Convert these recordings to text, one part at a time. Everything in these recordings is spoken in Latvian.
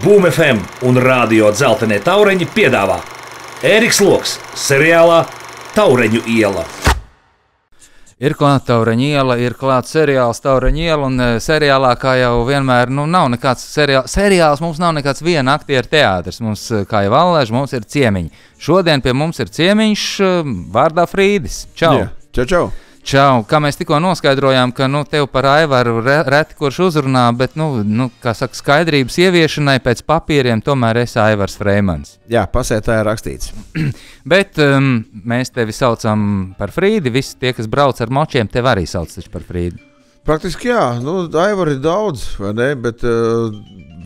Boom FM un Radio Dzeltenie Taureņi piedāvā Ēriks Loks seriālā Taureņu iela. Ir klāta Taureņu iela, ir klāta seriāls Taureņu iela, un seriālā, kā jau vienmēr, nav nekāds seriāls, mums nav nekāds viena aktieru teātris, mums, kā jau Valēž, mums ir ciemiņi. Šodien pie mums ir ciemiņš vārdā Frīdis. Čau! Jā. Čau! Čau, kā mēs tikko noskaidrojām, ka tev par Aivaru reti kurš uzrunā, bet, kā saka, skaidrības ieviešanai pēc papīriem tomēr esi Aivars Freimans. Jā, pasētā ir rakstīts. Bet mēs tevi saucam par Frīdi, visi tie, kas brauc ar močiem, tev arī sauc taču par Frīdi. Praktiski jā, Aivar ir daudz, vai ne, bet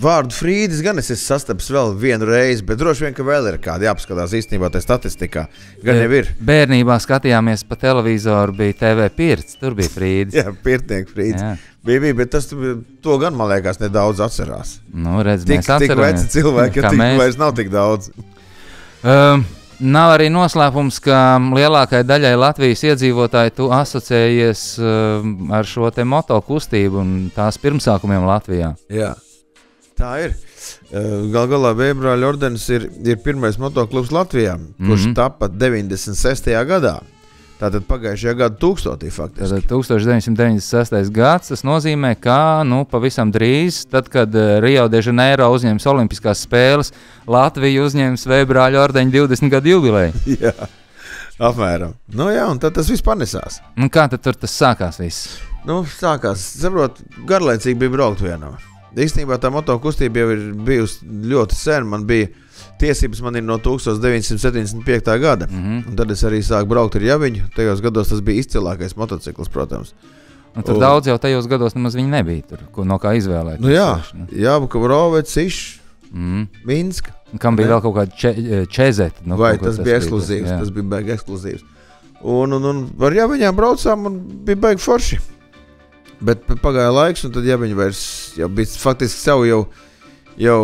vārdu Frīdis gan es esmu sastapis vēl vienu reizi, bet droši vien, ka vēl ir kādi jāpaskatās īstenībā tā statistikā, gan jau ir. Bērnībā skatījāmies pa televizoru, bija TV Pirts, tur bija Frīdis. Jā, Pirtnieks Frīdis. Jā. Bija, bet to gan, man liekas, nedaudz atcerās. Redz, mēs atceramies. Tik veci cilvēki, ka vairs nav tik daudz. Nav arī noslēpums, ka lielākai daļai Latvijas iedzīvotāji tu asociējies ar šo te moto kustību un tās pirmsākumiem Latvijā. Jā, tā ir. Galā Vēbrāļa ordenis ir pirmais motoklubs Latvijā, kurš tapa 96. gadā. Tātad pagājušajā gada 1000 faktiski. Tātad 1996. gads, tas nozīmē, ka pavisam drīz, tad, kad Rio de Janeiro uzņems Olimpiskās spēles, Latvija uzņems Vēbrāļa ordeņa 20 gadu jubileju. Jā, apmēram. Jā, un tad tas viss panesās. Un kā tad tur tas sākās viss? Sākās, saprot, garlaicīgi bija braukt vienā. Īstenībā tā motokustība jau ir bijusi ļoti sen, man bija tiesības man ir no 1975. gada, un tad es arī sāku braukt ar Javiņu. Tajos gados tas bija izcilākais motocikls, protams. Un tur daudz jau tajos gados nemaz viņi nebija, tur, no kā izvēlēt. Jābuka, Vrovets, Iš, Minska. Kam bija vēl kaut kāda čezeta? Vai tas bija ekskluzīvs, tas bija baigi ekskluzīvs. Un ar Javiņām braucām un bija baigi forši. Bet pagāja laiks, un tad Javiņi vairs jau bija faktiski savu jau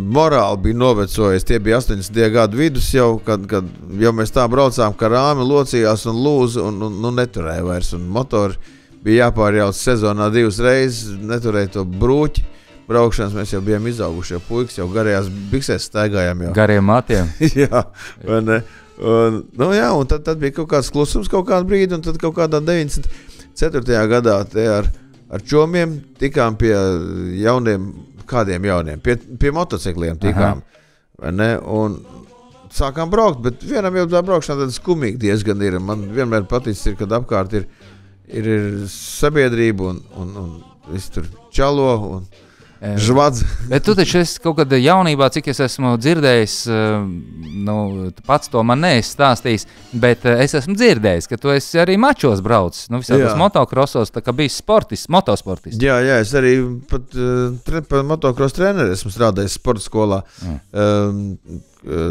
morāli bija novecojies. Tie bija 80. gadu vidus jau, kad jau mēs tā braucām, ka rāmi locījās un lūza un neturēja vairs. Un motori bija jāpārjauc sezonā 2 reizes, neturēja to brūķi. Braukšanas mēs jau bijām izauguši, jau puikas jau garajās biksēs staigājām jau. Gariem matiem. Jā, vai ne? Un tad bija kaut kāds klusums kaut kādu brīdi, un tad kaut kādā 94. gadā te ar čomiem tikām pie jauniem, kādiem jauniem, pie motocikliem tikām, vai ne, un sākām braukt, bet vienam jau tā braukšana tad skumīgi diezgan ir, man vienmēr paticis ir, kad apkārt ir sabiedrība un viss tur čalo un žvadz. Bet tu taču esi kaut kad jaunībā, cik es esmu dzirdējis, pats to man neesi stāstījis, bet es esmu dzirdējis, ka tu esi arī mačos braucis, visādos motokrosos, tā kā bijis motosportists. Jā, es arī pat motokros treneri esmu strādājis sporta skolā,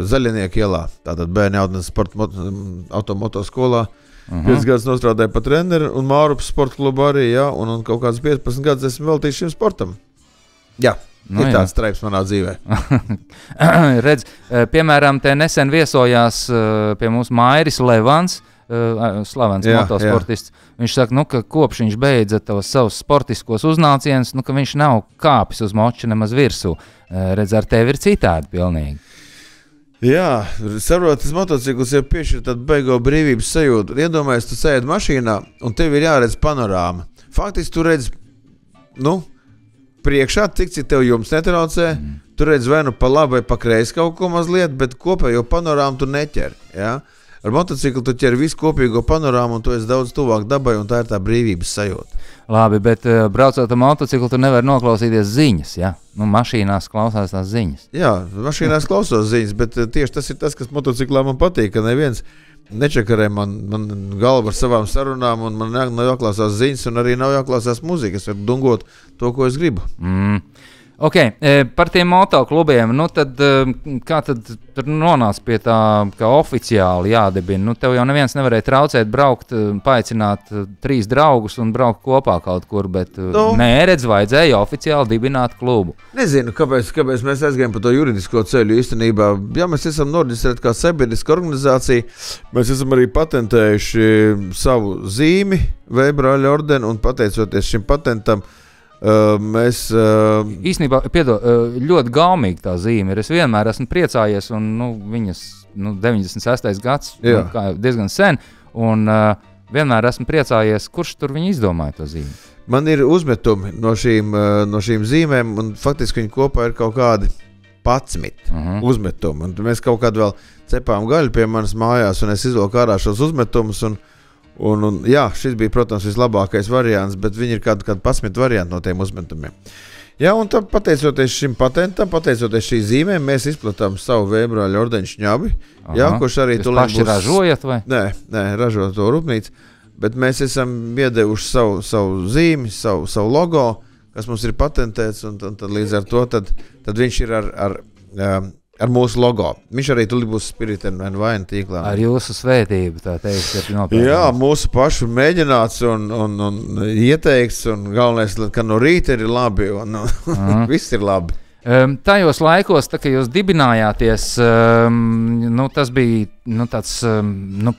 Zaļinieku ielā, tātad bērni jautnes automotoskolā. 5 gadus nostrādāju pa treneri un Mārupas sporta klubu arī, un kaut kāds 15 gadus esmu veltījis šim sportam. Jā, ir tāds straips manā dzīvē. Redz, piemēram, te nesen viesojās pie mums Mairis Levans, slavens motosportists. Viņš saka, ka kopš viņš beidza tos savus sportiskos uznācienus, ka viņš nav kāpis uz moča nemaz virsū. Redz, ar tevi ir citādi pilnīgi. Jā, saprot, tas motocikls jau piešķir tādu beigo brīvības sajūtu. Iedomājies, tu sēdi mašīnā un tev ir jāredz panorāma. Faktiski tu redz, priekšā, cik tev jums netraucē, tu redz vai pa labi vai pa kreisi kaut ko mazliet, bet kopējo panorāmu tu neķer. Ja? Ar motociklu tu ķer visu kopīgo panorāmu un tu esi daudz tuvāk dabai un tā ir tā brīvības sajūta. Labi, bet braucot ar motociklu tu nevar noklausīties ziņas, ja? Mašīnās klausās tās ziņas. Jā, mašīnās klausos ziņas, bet tieši tas ir tas, kas motociklā man patīk, ka neviens nečakarē man galvu ar savām sarunām un man nav jāklausās ziņas un arī nav jāklausās mūzika. Es varu dungot to, ko es gribu. Ok, par tiem motoklubiem, tad kā tad tur nonāca pie tā, ka oficiāli jādibina? Tev jau neviens nevarēja traucēt braukt, paaicināt 3 draugus un braukt kopā kaut kur, bet redz, vajadzēja oficiāli dibināt klubu. Nezinu, kāpēc mēs aizgājām pa to juridisko ceļu īstenībā. Ja mēs esam noreģistrēti kā sabiedriska organizācija, mēs esam arī patentējuši savu zīmi, Vēbrāļa ordeni, un pateicoties šim patentam, Mēs īstenībā ļoti gaumīgi tā zīme ir. Es vienmēr esmu priecājies, un viņas 96. gads diezgan sen, un vienmēr esmu priecājies, kurš tur viņi izdomāja to zīmi. Man ir uzmetumi no šīm zīmēm, un faktiski viņi kopā ir kaut kādi 11 uzmetumi. Un mēs kaut kādu vēl cepām gaļu pie manas mājās, un es izvilku ārā šos uzmetumus, un jā, šis bija, protams, vislabākais variants, bet viņi ir kādi 11 varianti no tiem uzmetumiem. Jā, un tad pateicoties šim patentam, pateicoties šī zīmēm, mēs izplatām savu Vējbrāļu ordeņu šņabi, kurš arī Jūs paši ražojat, vai? Nē, ražo to rūpnīcu, bet mēs esam iedevuši savu zīmi, savu logo, kas mums ir patentēts, un tad līdz ar to tad viņš ir ar mūsu logo. Viņš arī tur būs Spirit and Wine tīklā. Ar jūsu svētību, tā teikt. Jā, mūsu pašu mēģināts un ieteikts, un galvenais, ka no rīta ir labi, un viss ir labi. Tajos laikos, kad jūs dibinājāties, tas bija tāds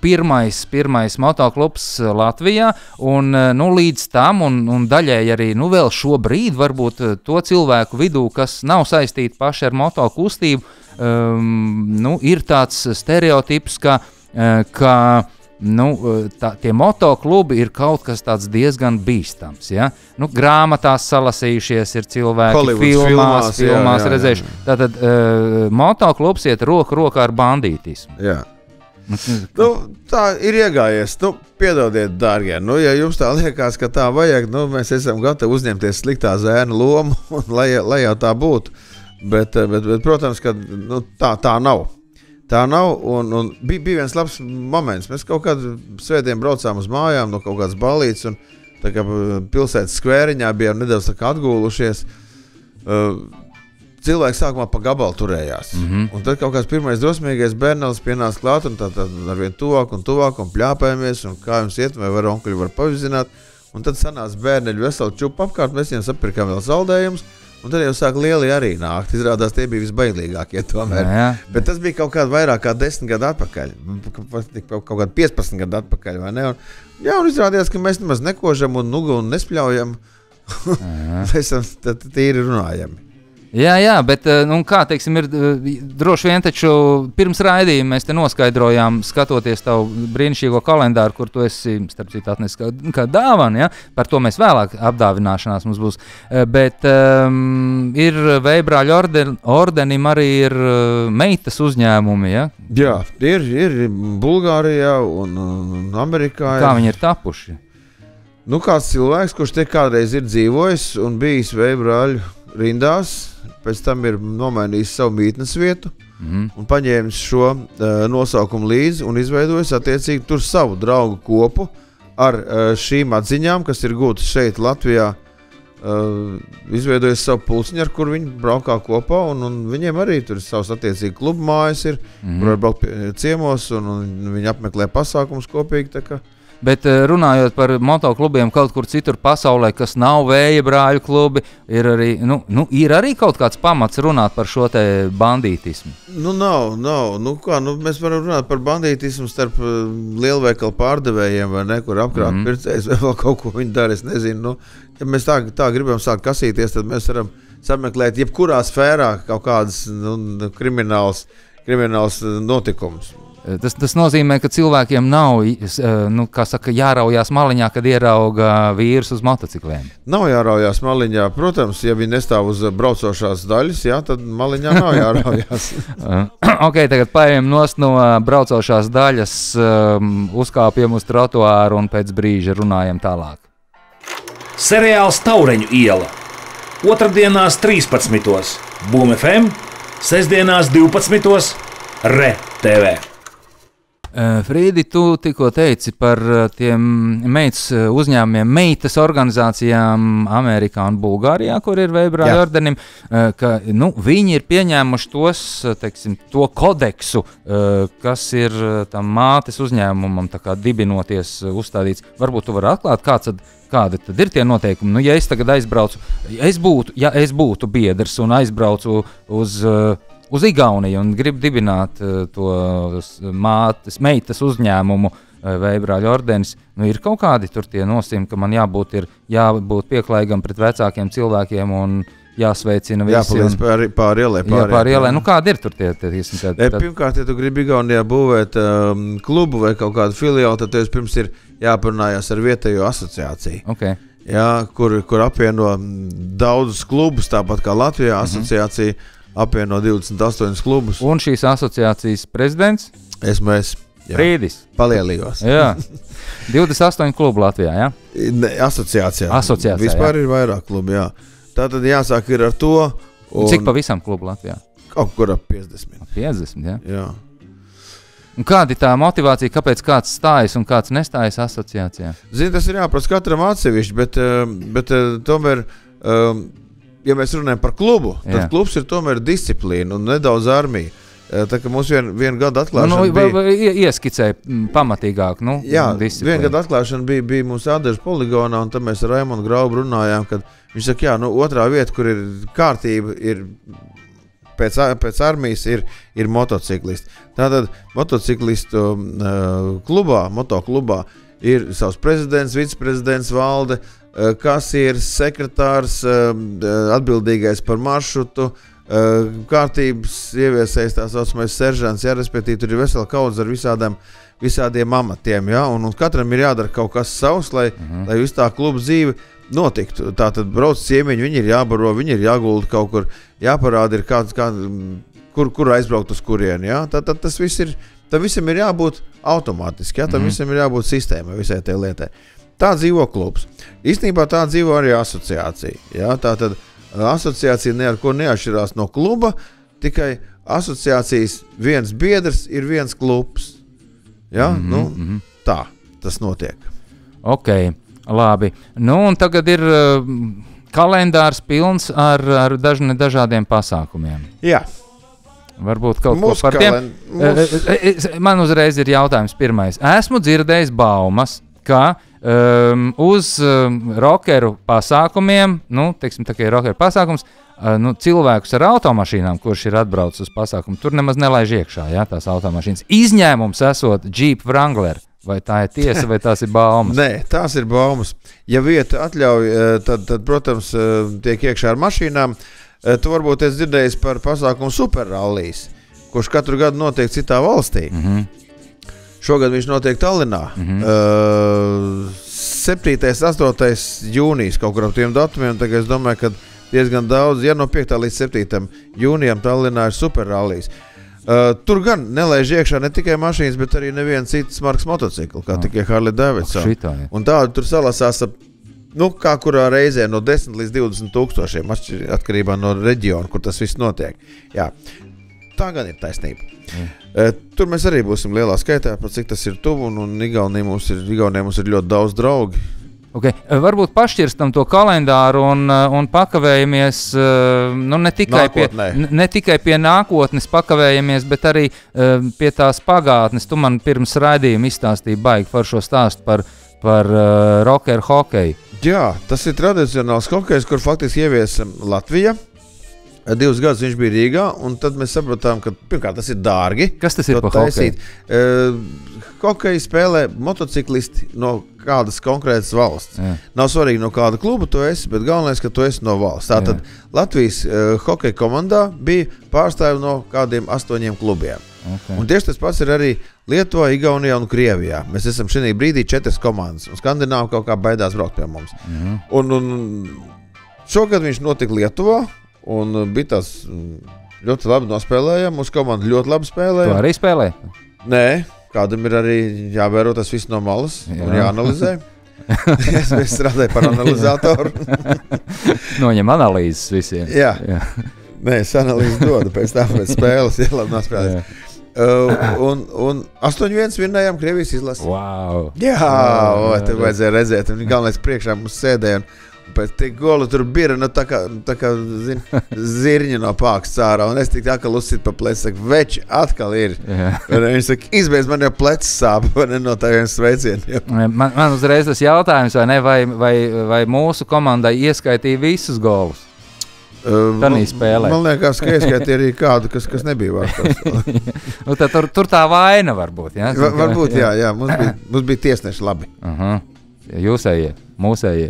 pirmais motoklubs Latvijā, un līdz tam, un daļēji arī vēl šobrīd, varbūt to cilvēku vidū, kas nav saistīti paši ar motokustību, ir tāds stereotips, ka tie motoklubi ir kaut kas tāds diezgan bīstams. Ja? Grāmatās salasījušies ir cilvēki, filmās redzējuši. Tātad motoklubs iet roku rokā ar bandītismu. Jā. Tā ir iegājies. Piedodiet, dārgie. Ja jums tā liekas, ka tā vajag, mēs esam gatavi uzņemties sliktā zēna lomu, lai jau tā būtu. Bet protams, ka tā nav. Tā nav, un bija viens labs moments. Mēs kaut kādu svētdienu braucām uz mājām no kaut kādas ballītes, un tā kā pilsētas skvēriņā bijām nedaudz tā kā atgūlušies. Cilvēki sākumā pa gabalu turējās. Un tad kaut kāds pirmais drosmīgais bērnelis pienāca klāt, un tad arvien tuvāk un pļāpējamies, un kā jums iet, vai var onkuļi var pavizināt. Un tad sanāca bērneļu veselu čupu apkārt, mēs viņiem sapirkām vēl saldējumus. Un tad jau sāk lieli arī nākt. Izrādās, tie bija visbailīgākie tomēr. Jā. Bet tas bija kaut kādā vairāk kā 10 gadu atpakaļ. Kaut kādā 15 gadu atpakaļ, vai ne? Un izrādījās, ka mēs nemaz nekožam un nespļaujam. Mēs esam tīri runājami. Jā, bet kā teiksim, ir droši vien taču pirms raidījuma mēs te noskaidrojām, skatoties tavu brīnišķīgo kalendāru, kur tu esi, starp citu, atnesis kā dāvana, ja? Par to mēs vēlāk apdāvināšanās mums būs. Bet ir Vējbrāļu ordenim arī ir meitas uzņēmumi, ja? Jā, ir Bulgārijā un Amerikā. Kā viņi ir tapuši? Kāds cilvēks, kurš te kādreiz ir dzīvojis un bijis Vējbrāļu rindās, pēc tam ir nomainījis savu mītnes vietu un paņēmis šo nosaukumu līdzi un izveidojis attiecīgi tur savu draugu kopu ar šīm atziņām, kas ir gūtas šeit Latvijā, izveidojis savu pulciņu, ar kur viņi braukā kopā, un viņiem arī tur savs attiecīgi klubu mājas ir, kur var braukt ciemos, un viņi apmeklē pasākumus kopīgi, tā kā. Bet runājot par motoklubiem kaut kur citur pasaulē, kas nav Vējbrāļu klubi, ir arī kaut kāds pamats runāt par šo te bandītismu? Nav. Mēs varam runāt par bandītismu starp lielveikalu pārdevējiem, vai ne, kur apkrāt pircējs vai vēl kaut ko viņi dara, es nezinu. Ja mēs tā gribam sākt kasīties, tad mēs varam sameklēt jebkurā sfērā kaut kādas krimināls notikums. Tas nozīmē, ka cilvēkiem nav jāraujās maliņā, kad ierauga vīrus uz motocikliem. Nav jāraujās maliņā. Protams, ja viņi nestāv uz braucošās daļas, tad maliņā nav jāraujās. Ok, tagad paejam nost no braucošās daļas, uzkāpjam uz trotuāru un pēc brīža runājam tālāk. Seriāls Taureņu iela. Otrdienās 13. Boom FM, sestdienās 12. Re TV. Frīdi, tu tikko teici par tiem meitas uzņēmumiem, meitas organizācijām Amerikā un Bulgārijā, kur ir Vējbrāļu ordenim, ka viņi ir pieņēmuši to kodeksu, kas ir tam mātes uzņēmumam tā kā dibinoties uzstādīts. Varbūt tu vari atklāt, kādi tad ir tie noteikumi? Ja es tagad aizbraucu, ja es būtu biedrs un aizbraucu uz Igauniju un gribu dibināt to meitas uzņēmumu veibrāļu ordenis. Nu, ir kaut kādi tur tie nosacījumi, ka man jābūt pieklājīgam pret vecākiem cilvēkiem un jāsveicina visi. Jāpaliec pāri ielai. Nu, kādi ir tur tie? Pirmkārt, ja tu gribi Igaunijā būvēt klubu vai kaut kādu filiālu, tad tev pirms ir jāparunājas ar vietējo asociāciju. Okay. Jā, kur apvieno daudzus klubus, tāpat kā Latvijā asociācija apvieno 28 klubus. Un šīs asociācijas prezidents? Esmu es. Frīdis. Palielījos. Jā. 28 klubu Latvijā, jā? Asociācijā. Vispār ir vairāk klubu, jā. Tātad jāsāk ir ar to. Cik pa visam klubu Latvijā? Kaut kur ap 50. 50, jā? Jā. Un kāda ir tā motivācija, kāpēc kāds stājas un kāds nestājas asociācijā? Zini, tas ir jāprasa katram atsevišķi, bet tomēr, ja mēs runājam par klubu, tad klubs ir tomēr disciplīna un nedaudz armija. Tā kā mums vienu gadu atklāšana bija... Ieskicēja pamatīgāk, disciplīna. Vienu gadu atklāšana bija mūsu Ādažu poligonā, un tad mēs ar Raimondu Graubu runājām, kad viņš saka, otrā vieta, kur ir kārtība, ir pēc armijas ir motociklisti. Tātad motociklistu motoklubā ir savs prezidents, viceprezidents, valde, kasieris, sekretārs, atbildīgais par maršrutu, kārtības ieviesējs tā saucamais seržants, respektīvi tur ir vesela kaudze ar visādiem amatiem, un katram ir jādara kaut kas savs, lai visu tā kluba dzīve notiktu. Tātad brauc ciemiņi, viņi ir jābaro, viņi ir jāgulda kaut kur, jāparāda ir kur aizbraukt uz kurieni, Tad tas viss ir, tam visam ir jābūt automātiski, tam visam ir jābūt sistēmai, visai tai lietai. Tā dzīvo klubs. Īstenībā tā dzīvo arī asociācija, Tātad asociācija neko neatšķirās no kluba, tikai asociācijas viens biedrs ir viens klubs. Tā tas notiek. Ok, labi. Nu, un tagad ir kalendārs pilns ar dažādiem pasākumiem. Jā. Varbūt kaut ko par tiem. Man uzreiz ir jautājums pirmais. Esmu dzirdējis baumas, ka uz rockeru pasākumiem, teiksim, tā kā ir rockeru pasākums, cilvēkus ar automašīnām, kurš ir atbraucis uz pasākumu, tur nemaz nelaiž iekšā, tās automašīnas. Izņēmums esot Jeep Wrangler. Vai tā ir tiesa, vai tās ir baumas? Nē, tās ir baumas. Ja vieta atļauj, tad protams, tiek iekšā ar mašīnām. Tu varbūt esi dzirdējis par pasākumu Superrallijas, kurš katru gadu notiek citā valstī. Šogad viņš notiek Tallinā. 7. 8. jūnijas kaut kur ap tiem datumiem, tagad es domāju, ka diezgan daudz, no 5. līdz 7. jūnijam Tallinā ir Superrallijas. Tur gan nelaiž iekšā ne tikai mašīnas, bet arī neviens cits marks motociklu, kā tikai Harley Davidson. Un tādu tur salasās kā kurā reizē no 10 līdz 20 tūkstošiem, atkarībā no reģiona, kur tas viss notiek. Jā. Tā gan ir taisnība. Tur mēs arī būsim lielā skaitā, par cik tas ir tuvu, un Igaunijā mums ir ļoti daudz draugi. Okay. Varbūt pašķirstam to kalendāru un pakavējamies ne tikai pie nākotnes pakavējamies, bet arī pie tās pagātnes. Tu man pirms raidījuma izstāstīji baigi par šo stāstu par rockeru hokeju. Jā, tas ir tradicionāls hokejs, kur faktiski ieviesa Latvija. 2 gadus viņš bija Rīgā, un tad mēs sapratām, ka pirmkārt tas ir dārgi. Kas tas ir par hokeju? Hokeju spēlē motociklisti no kādas konkrētas valsts. Jā. Nav svarīgi, no kāda kluba tu esi, bet galvenais, ka tu esi no valsts. Tātad Latvijas hokeja komandā bija pārstāvi no kādiem 8 klubiem. Okay. Un tieši tas pats ir arī Lietuvā, Igaunijā un Krievijā. Mēs esam šī brīdī 4 komandas, un Skandināvi kaut kā baidās braukt pie mums. Un šogad viņš notika Lietuvā, un bija tas ļoti labi nospēlējām. Mūsu komanda ļoti labi spēlēja. Tu arī spēlē? Nē, kādam ir arī jāvēro tas viss no malas un jāanalizē. Es strādāju par analizatoru. Noņem analīzes visiem. Jā. Nē, es analīzi dodu pēc spēles. Jā, labi nospēlēs. Un 8-1 vinnējām Krievijas izlasi. Wow. Jā, te vajadzēja redzēt. Un galvenais priekšā mums sēdēja un pēc tik goli tur bija, tā kā zirņi no pāks cārā, un es tik atkal uzsit pa pleci, saku, veči, atkal ir. Viņš saka, izbeidz, man jau plecs sāp, no tā viens sveicieniem. Man uzreiz tas jautājums, vai mūsu komandai ieskaitīja visus golus? Tanī spēlē. Man liekas, ka ieskaitīja arī kādu, kas nebija vārtos. Nu, tur tā vaina var būt, jā? Varbūt, jā. Mums bija tiesneši labi. Jūsējie, mūsējie.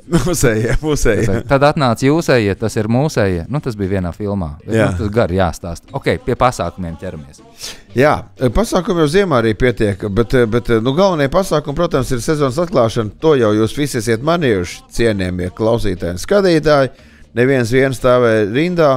Mūsējie. Tad atnāca jūsējie, tas ir mūsējie. Nu, tas bija vienā filmā. Bet, tas gari jāstāst. Ok, pie pasākumiem ķeramies. Jā, pasākumi jau ziemā arī pietiek, bet galvenie pasākumi, protams, ir sezonas atklāšana. To jau jūs visi esiet manījuši, cienījamie klausītāji un skatītāji. Neviens stāvēja rindā,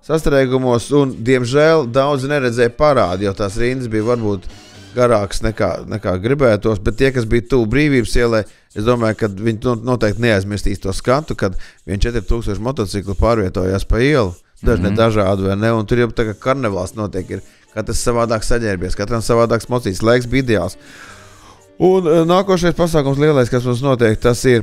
sastrēgumos, un, diemžēl, daudzi neredzēja parādi, jo tās rindas bija varbūt garāks nekā gribētos, bet tie, kas bija tuvu Brīvības ielai, es domāju, ka viņi noteikti neaizmirstīs to skatu, kad 4000 motociklu pārvietojās pa ielu, dažādi vai ne, un tur jau tā kā karnevāls notiek, katrs savādāk saģērbies, katram savādāks mocīts, laiks bija ideāls. Un nākošais pasākums lielais, kas mums notiek, tas ir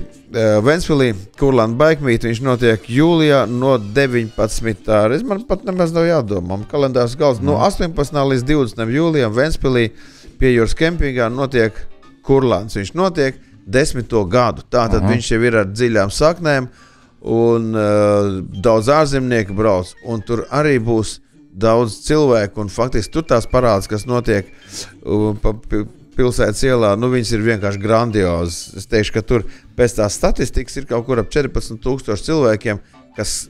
Ventspilī, Kurlanda Bike Meet. Viņš notiek jūlijā no 19. Man pat nemaz nav jādomā. Kalendārs galds no 18. līdz 20. jūlijam Ventspilī pie jūras kempingā notiek Kurlands. Viņš notiek 10. gadu. Tātad viņš jau ir ar dziļām saknēm un daudz ārzemnieku brauc. Un tur arī būs daudz cilvēku un faktiski tur tās parādes, kas notiek pilsētas ielā, viņas ir vienkārši grandiozas. Es teikšu, ka tur pēc tās statistikas ir kaut kur ap 14,000 cilvēkiem, kas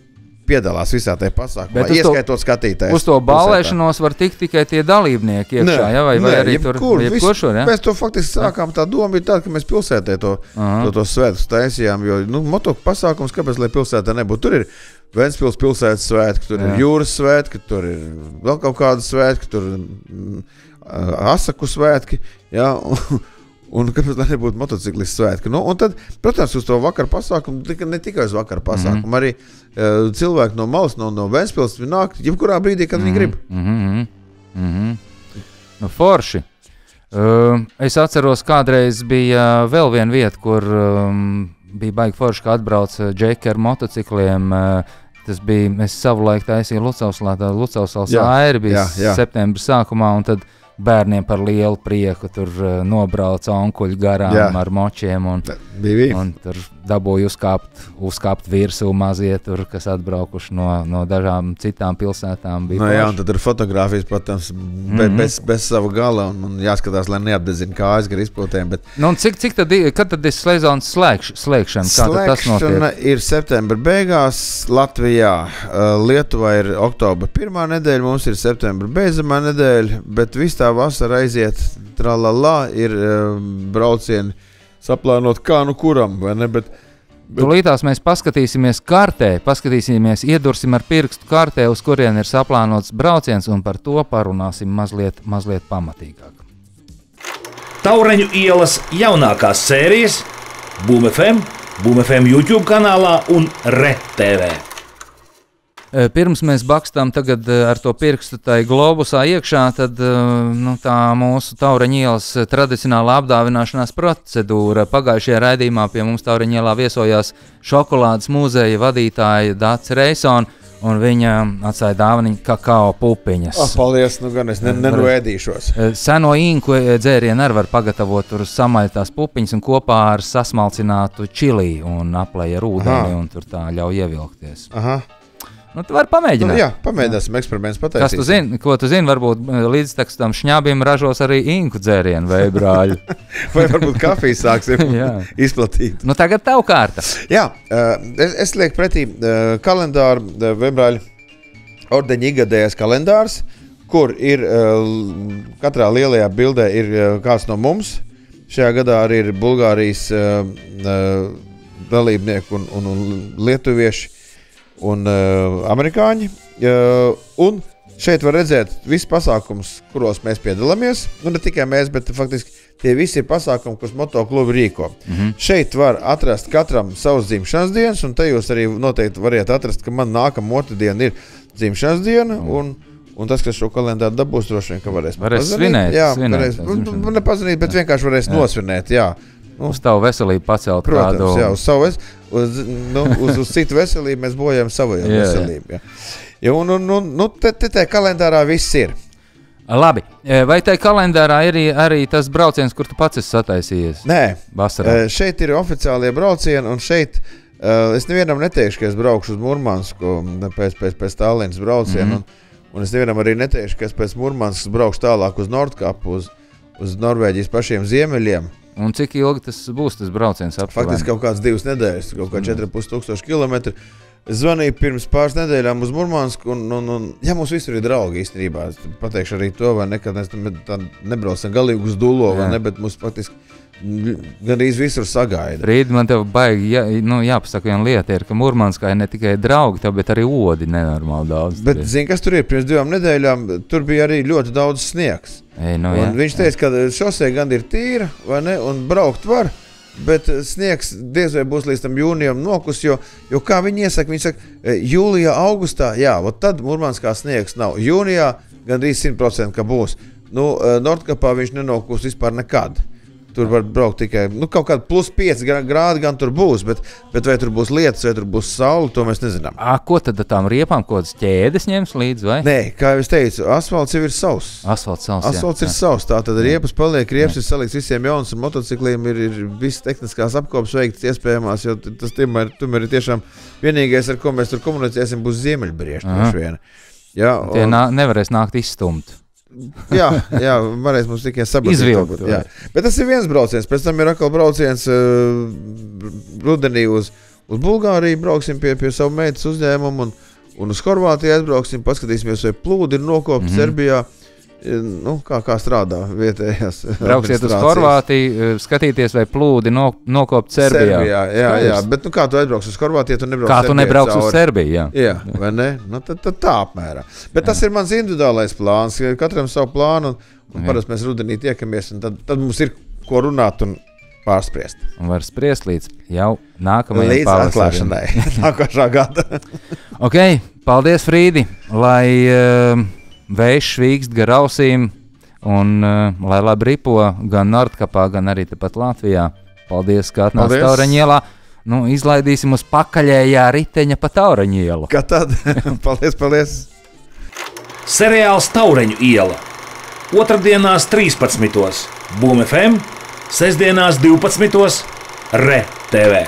piedalās visā tajā pasākumā, ieskaitot skatītājus. Uz to ballēšanos var tikt tikai tie dalībnieki iekšā, vai arī jebkurš var, ja? Mēs to faktiski sākām, tā doma bija tāda, ka mēs pilsētē to svētkus taisījām, jo, moto pasākums, kāpēc, lai pilsētā nebūtu? Tur ir Ventspils pilsētas svētki, tur ir jūras svētki, tur ir vēl kaut kāda svētki, tur Asaku svētki, jā, un kāpēc, lai nebūtu motociklistu svētki. Un tad, protams, uz to vakaru pasākumu, ne tikai uz vakaru pasākumu, arī cilvēki no malas, no Ventspils nāk, jebkurā brīdī, kad viņi grib. Nu, forši. Es atceros, kādreiz bija vēl viena vieta, kur bija baigi forši, ka atbrauc džeki ar motocikliem. Tas bija, mēs savulaik taisīja Lucavsals airi, bija septembra sākumā, un tad bērniem par lielu prieku tur nobrauca onkuļi garām ar močiem un tur dabūja uzkāpt virsū mazie tur, kas atbraukuši no dažām citām pilsētām. Jā, un tad ir fotogrāfijas, protams, bez sava gala un jāskatās, lai neapdedzina kājas gar izpiltēm. Bet... Nu, kad tad ir sezonas slēgšana? Slēgšana ir septembra beigās Latvijā. Lietuvā ir oktobra pirmā nedēļa, mums ir septembra beidzamā nedēļa, bet viss tā vasara aiziet, ir braucieni saplānot kā nu kuram, vai ne, bet Tūlītās mēs paskatīsimies kartē, iedursim ar pirkstu kartē, uz kurien ir saplānots brauciens, un par to parunāsim mazliet pamatīgāk. Taureņu ielas jaunākās sērijas Boom FM YouTube kanālā un RTV. Pirms mēs bakstām tagad ar to pirkstu tai globusā iekšā, tad tā mūsu Taureņu ielas tradicionālā apdāvināšanās procedūra. Pagājušajā raidījumā pie mums Taureņu ielā viesojās šokolādes muzeja vadītāja Dācis Reisons, un viņa atstāja dāvaniņu kakao pupiņas. Paldies, nu gan es nenoēdīšos. Seno inku dzērienu arī var pagatavot, tur samaļtās pupiņas un kopā ar sasmalcinātu čili un aplēja ar ūdeni, un tur tā ļauj ievilkties. Nu, tu vari pamēģināt. Jā, pamēģināsim eksperiments pataisīt. Kas tu zini? Ko tu zini? Varbūt līdztekstam šņābiem ražos arī inku dzērienu vai brāļu. Vai varbūt kafiju sāksim izplatīt. Nu, tagad tavu kārta. Jā, es lieku pretī kalendāru, Vebrāļu ordeņa igadējais kalendārs, kur ir katrā lielajā bildē ir kāds no mums. Šajā gadā arī ir Bulgārijas dalībnieki un lietuvieši un amerikāņi. Un šeit var redzēt visus pasākumus, kuros mēs piedalāmies. Nu, ne tikai mēs, bet faktiski tie visi ir pasākumi, kurus motoklubi rīko. Šeit var atrast katram savus dzimšanas dienas, un te jūs arī noteikti variet atrast, ka man nākamā otrdiena ir dzimšanas diena, un tas, kas šo kalendāru dabūs, droši vien, ka varēs svinēt. Jā, varēs nepazinīt, bet vienkārši varēs nosvinēt, jā. Uz tavu veselību pacelt. Protams, kādu... jā, uz savu uz citu veselību mēs bojām savu veselību. Jā. Un te kalendārā viss ir. Labi, vai tai kalendārā ir arī tas brauciens, kur tu pats esi sataisījies? Nē, vasarā? Šeit ir oficiālie braucieni, un šeit Es nevienam neteikšu, ka es braukšu uz Murmansku pēc Tallinas braucienu, un es nevienam arī neteikšu, ka es pēc Murmanskas braukšu tālāk uz Nordkapu, uz Norvēģijas pašiem ziemeļiem. Un cik ilgi tas būs tas brauciens aptuveni? Faktiski kaut kāds 2 nedēļas, kaut kā 4,500 kilometri. Es zvanīju pirms pāris nedēļām uz Murmansku, un ja mums visur ir draugi īstenībā, es pateikšu arī to, vai nekad mēs nebraucam galīgi uz Dulo, vai ne, bet mums faktiski gandrīz visur sagaida. Rīd, man tev baigi jāpasaka viena lieta ir, ka Murmanskā ir ne tikai draugi, tev, bet arī odi nenormāli daudz. Bet zini, kas tur ir? Pirms 2 nedēļām tur bija arī ļoti daudz sniegs. Viņš teica, ka šosei gan ir tīra, vai ne, un braukt var, bet sniegs diez vai būs līdz tam jūnijam nokus, jo kā viņi saka, jūlijā, augustā, tad Murmanskā sniegs nav. Jūnijā gandrīz 100% ka būs. Nordkapā viņš nenokūs vispār nekad. Tur var braukt tikai, kaut kāda +5 grādi gan tur būs, bet vai tur būs lietus, vai tur būs saule, to mēs nezinām. Ko tad tām riepām, ko tas ķēdes ņems līdzi, vai? Nē, kā jau es teicu, asfalts jau ir savs. Asfalts ir savs, tātad riepas paliek, riepas ir salikts visiem jauns, un motocikliem ir visas tehniskās apkopas veiktas iespējamās, jo tas tomēr ir tiešām vienīgais, ar ko mēs tur komunicēsim, būs ziemeļbrieži. Tie nevarēs nākt izstumt. Jā, varēs mums tikai sabatīt. Bet tas ir viens brauciens, pēc tam ir atkal brauciens rudenī uz Bulgāriju, brauksim pie savu meitas uzņēmumu un uz Horvātiju aizbrauksim, paskatīsimies, vai plūdi ir nokopti Serbijā. Kā strādā vietējās. Brauksiet uz Horvātiju, skatīties, vai plūdi nokopt Serbijā. Jā, bet kā tu aizbrauks uz Horvātiju, ja tu nebrauks Serbijā? Kā tu nebrauks uz Serbiju, jā, vai ne? Tad tā apmērā. Bet tas ir mans individuālais plāns, katram savu plānu, un parasti mēs rudenī tiekamies, un tad mums ir ko runāt un pārspriest. Un var spriest līdz jau nākamajai līdz atklāšanai, nākošā gada. Ok, paldies, Frīdi, lai vējš švīkst gar ausīm un lai labi ripo gan Nordkapā, gan arī tepat Latvijā. Paldies, ka atnāc Taureņu ielā. Izlaidīsim uz pakaļējā riteņa pa Taureņu ielu. Kā tad? Paldies. Seriāls Taureņu iela. Otrdienās 13. Boom FM, sestdienās 12. Re TV.